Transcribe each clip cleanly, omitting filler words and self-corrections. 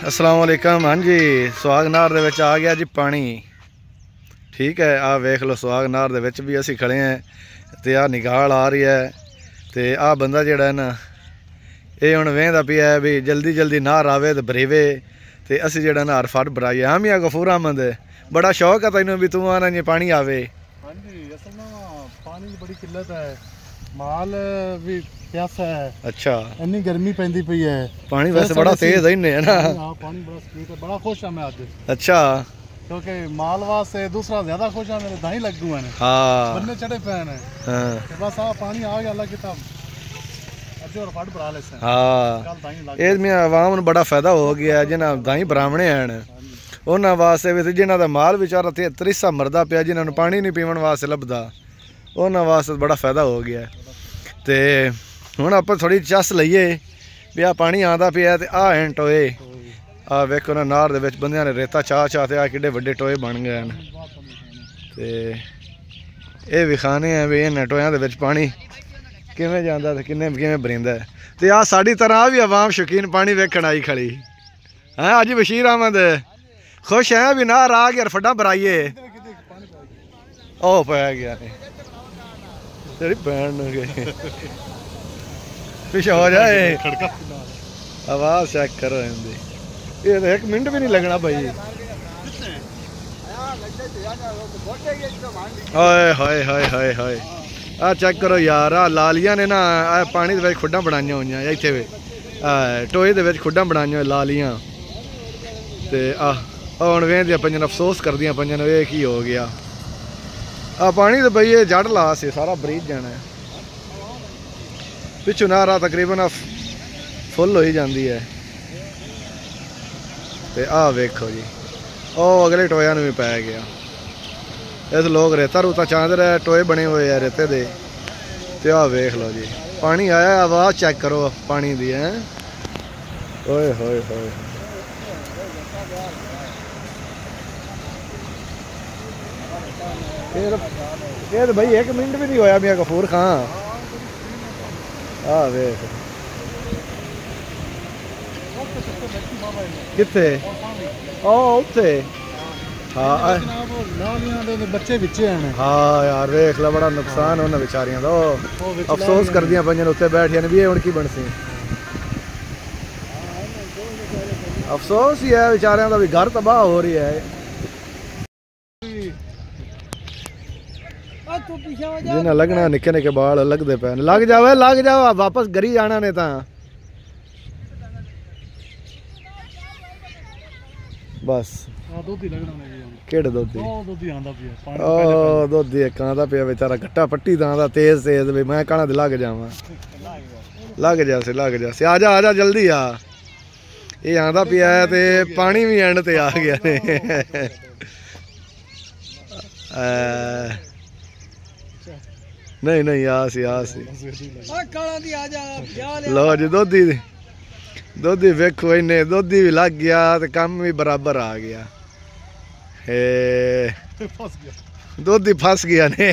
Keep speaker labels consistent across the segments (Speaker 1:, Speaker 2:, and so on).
Speaker 1: अस्सलाम वालेकुम। हाँ जी, सुहाग नार दे विच आ गया जी पानी। ठीक है, आ वेख लो सुहाग नार दे विच भी असी खड़े हैं ते आ निगाल आ रही है ते आ बंदा जिहड़ा है ना ये हुण वेंदा पिया है भी जल्दी जल्दी नार आवे ते भरीवे ते असी जिहड़ा ना हर फट भराइए। हाँ मियां गफूर अहमद, बड़ा शौक है तैनूं भी तू आना जी पानी आवे।
Speaker 2: हाँ जी, असल में पानी की बड़ी किल्लत है, माल भी प्यासा है। अच्छा, इतनी गर्मी पैंदी पई है, पानी वैसे बड़ा तेज है इन्ने है ना। हां, पानी बड़ा स्पीड है, बड़ा खुश है मैं आज। अच्छा, क्योंकि माल वास्ते दूसरा ज्यादा खुश है, मेरे दाई लगू है। हां, बन्ने चढ़े पे हैं। हां, तो बस आ पानी आ गया अल्लाह की तरफ, अज और फट भरा लेसे। हां, ए में आवाम ਨੂੰ बड़ा फायदा हो गया जिन्हां दाई भरावणे हैं ਉਹਨਾਂ ਵਾਸਤੇ ਵੀ ਜਿਨ੍ਹਾਂ ਦਾ ਮਾਲ ਵਿਚਾਰਾ ਤੇ ਤਰੀਸਾ ਮਰਦਾ ਪਿਆ, ਜਿਨ੍ਹਾਂ ਨੂੰ ਪਾਣੀ ਨਹੀਂ ਪੀਵਣ ਵਾਸਤੇ ਲੱਭਦਾ, ਉਹਨਾਂ ਵਾਸਤੇ ਬੜਾ ਫਾਇਦਾ ਹੋ ਗਿਆ। ਤੇ ਹੁਣ ਆਪਾਂ ਥੋੜੀ ਚੱਸ ਲਈਏ ਵੀ ਆ ਪਾਣੀ ਆਂਦਾ ਪਿਆ ਤੇ ਆ ਐਂ ਟੋਏ ਆ ਵੇਖੋ ਨਾ ਨਾਰ ਦੇ ਵਿੱਚ ਬੰਦਿਆਂ ਨੇ ਰੇਤਾ ਚਾਹ ਚਾਹ ਤੇ ਆ ਕਿੱਡੇ ਵੱਡੇ ਟੋਏ ਬਣ ਗਏ ਹਨ। ਤੇ ਇਹ ਵਿਖਾਣੇ ਆ ਵੀ ਇਹਨਾਂ ਟੋਇਆਂ ਦੇ ਵਿੱਚ ਪਾਣੀ ਕਿਵੇਂ ਜਾਂਦਾ ਤੇ ਕਿਵੇਂ ਭਰਿੰਦਾ। ਤੇ ਆ ਸਾਡੀ ਤਰ੍ਹਾਂ ਵੀ ਆਵਾਮ ਸ਼ੌਕੀਨ ਪਾਣੀ ਵੇਖਣ ਆਈ ਖੜੀ ਹੈ। ਅੱਜ ਬਸ਼ੀਰ ਅਹਿਮਦ खुश है भी नार आ गया, फटा भराइए ओ पै गया तेरी भैन पिछे हो जाए। आवाज चेक करो, ये तो एक मिनट भी नहीं लगना भाई। हाय हाय हाय हाय हाय, आ चेक करो यार, आ लालियां ने ना पानी दे विच खुड्डां बनाईयां होईयां इत्थे टोए दे विच खुड्डां बनाईयां लालियां ते आ ਹੁਣ ਵੇਂਦੀਆਂ ਪਈਆਂ ਅਫਸੋਸ ਕਰਦੀਆਂ ਪਈਆਂ ਨੇ ਇਹ ਕੀ ਹੋ ਗਿਆ। ਆ ਪਾਣੀ ਤਾਂ ਬਈ ਇਹ ਜੜ ਲਾ ਸੀ ਸਾਰਾ ਬਰੀਜ ਜਾਣਾ, ਪਿੱਛੋਂ ਨਾਰਾ ਤਕਰੀਬਨ ਫੁੱਲ ਹੋਈ ਜਾਂਦੀ ਹੈ। ਤੇ ਆਹ ਵੇਖੋ ਜੀ, ਉਹ ਅਗਲੇ ਟੋਇਆਂ ਨੂੰ ਵੀ ਪੈ ਗਿਆ। ਇਸ ਲੋਕ ਰੇਤਾ ਰੂਤਾ ਚਾਂਦੇ ਰਹੇ, ਟੋਏ ਬਣੇ ਹੋਏ ਆ ਰੇਤੇ ਦੇ। ਤੇ ਆਹ ਵੇਖ ਲਓ ਜੀ ਪਾਣੀ ਆਇਆ, ਆਵਾਜ਼ ਚੈੱਕ ਕਰੋ ਪਾਣੀ ਦੀ ਹੈ। ਓਏ ਹੋਏ ਹੋਏ, ये तो भाई एक मिनट भी नहीं होया मियां गफूर खां। आ वेख किथे ओ उत्थे। हां बच्चे विचे हैं। हां यार वेख ला, बड़ा नुकसान उन्हां बेचारियां दा, अफसोस करदियां पईयां उत्ते बैठियां ने भी हुण की बनसी। अफसोस ही है बेचारियां दा भी, घर तबाह हो रही है। जिन्हें लगना निके निके बाल लगते पे, लग जाओ वापस घरी जाना ने ता बस। केड़े दोधी दोधी एक आंदा पिया बेचारा गट्टा पट्टी दा आंदा तेज तेज भी मैं कहना लग जावा। लग जासे आजा जल्दी आ। ये आंदा पिया ते पानी भी एंड ते आ गया ने। नहीं नहीं आसी लो जी दोधी वेखो इन्हें दोधी भी लग गया तो कम भी बराबर आ गया। दोधी फस गया ने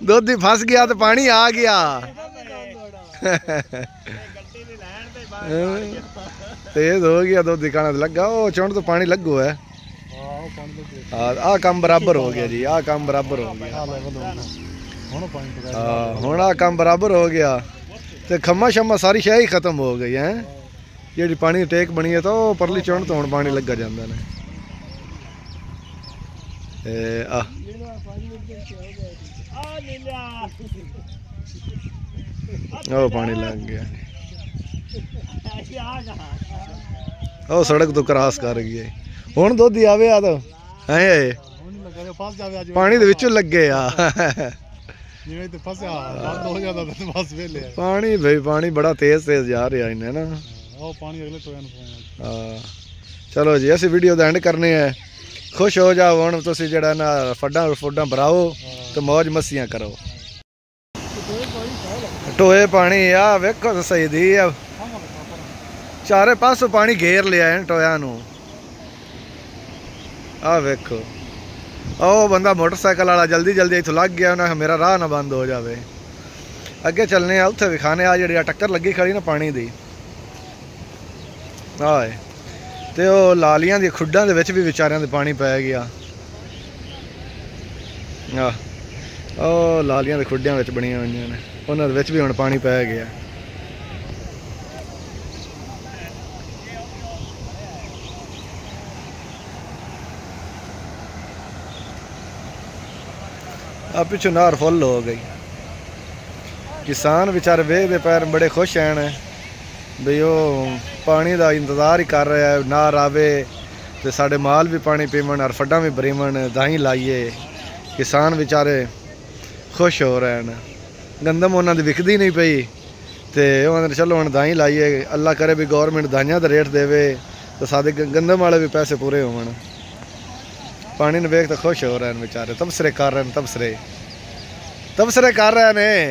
Speaker 2: दोधी फस गया तो पानी आ गया। तेज हो गया दोधी खाना लगा, वो चौंड तो पानी लगो है। आ काम बराबर हो गया जी, आ काम बराबर हो गया। हुण आ काम बराबर हो गया ते खम्मा शम्मा सारी शाही खत्म हो गई है। जी पानी टेक बनी है तो परली चौंड तो हुण पानी लगा जांदा ने। ओ पानी लग गया, ओ सड़क तो क्रॉस कर गई। हुण दोधी आवे आ तो है पानी दे विचों लगे आ पानी भाई, पानी बड़ा तेज तेज जा रहा इन्हें ना। चलो जी असी वीडियो दा एंड करने हैं। खुश हो जाओ हुण तुसीं जिहड़ा ना फड्डां फुड्डां भराओ तो मौज मस्तियां करो। टोए पानी आ वेखो तो सही दी चारे पासों पानी घेर लिया है टोया नूं। आ वेखो ओ बंदा मोटरसाइकिल वाला जल्दी जल्दी इत्थों लग गया, उन्हें मेरा राह ना बंद हो जाए। अगे चलने उत्थे विखाने आ जी टक्कर लगी खड़ी ना पानी दी।
Speaker 1: ਆਏ ਤੇ ਉਹ ਲਾਲੀਆਂ ਦੀ ਖੁੱਡਾਂ ਦੇ ਵਿੱਚ ਵੀ ਵਿਚਾਰਿਆਂ ਦੇ ਪਾਣੀ ਪੈ ਗਿਆ। ਆ ਉਹ ਲਾਲੀਆਂ ਦੇ ਖੁੱਡਾਂ ਵਿੱਚ ਬਣੀਆਂ ਹੋਈਆਂ ਨੇ, ਉਹਨਾਂ ਦੇ ਵਿੱਚ ਵੀ ਹੁਣ ਪਾਣੀ ਪੈ ਗਿਆ। ਆ ਪਿੱਛੋਂ ਨਾਰ ਫੁੱਲ ਹੋ गई। किसान बेचारे वेखते पैर बड़े खुश हैं बई वो पानी का इंतजार ही कर रहा है, नार आवे तो साढ़े माल भी पानी पीवन और फड्डा भी बरीवन दाही लाइए। किसान बेचारे खुश हो रहे हैं। गंदम उन्होंने विकती नहीं पई तो उन्होंने चलो हम दाही लाइए, अल्लाह करे भी गौरमेंट दाइयां का रेट देवे तो साढ़े गंदम वाले भी पैसे पूरे होवन। पानी ने वेख तो खुश हो रहे हैं बेचारे, तबसरे कर रहे हैं, तबसरे कर रहे हैं।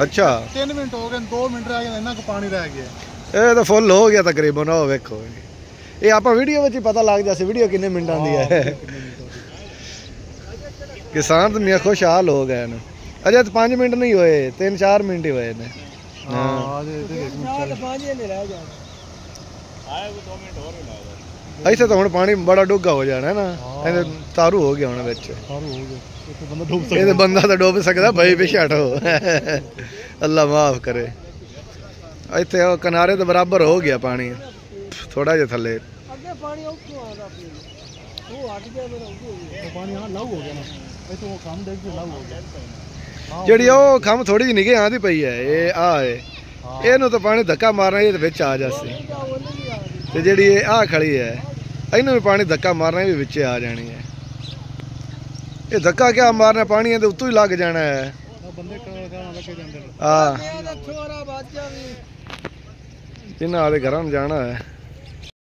Speaker 1: अच्छा
Speaker 2: 3 मिनट हो गए, 2 मिनट रह गए, इन्ना को पानी रह गया।
Speaker 1: ये तो फुल हो गया तकरीबन। हो वेखो ये आप वीडियो में ही पता लग जाए वीडियो कितने मिनटां दी है। किसान तो मियाँ खुशहाल हो गए न। अजे तो 5 मिनट नहीं हुए, 3-4 मिनट ही हुए ने। ऐसे तो हम पानी बड़ा डूंगा हो जाना है ना, तारू हो गया होना बिच, ये बंदा तो डूब सकता भाई पिछे हटो। अल्लाह माफ करे। इतने किनारे तो बराबर हो गया पानी, थोड़ा जिहा थले जी खम थोड़ी जी निगे आँदी पई है। ये आ तो पानी धक्का मारना ये बिच आ जासी ते जिहड़ी ये आ खड़ी है इन्हू भी पानी धक्का मारना भी बिच आ जानी है। ये धक्का क्या मारना, पानी के उत्तों ही लग जाना है। हाँ इन्होंने घरों जाना है।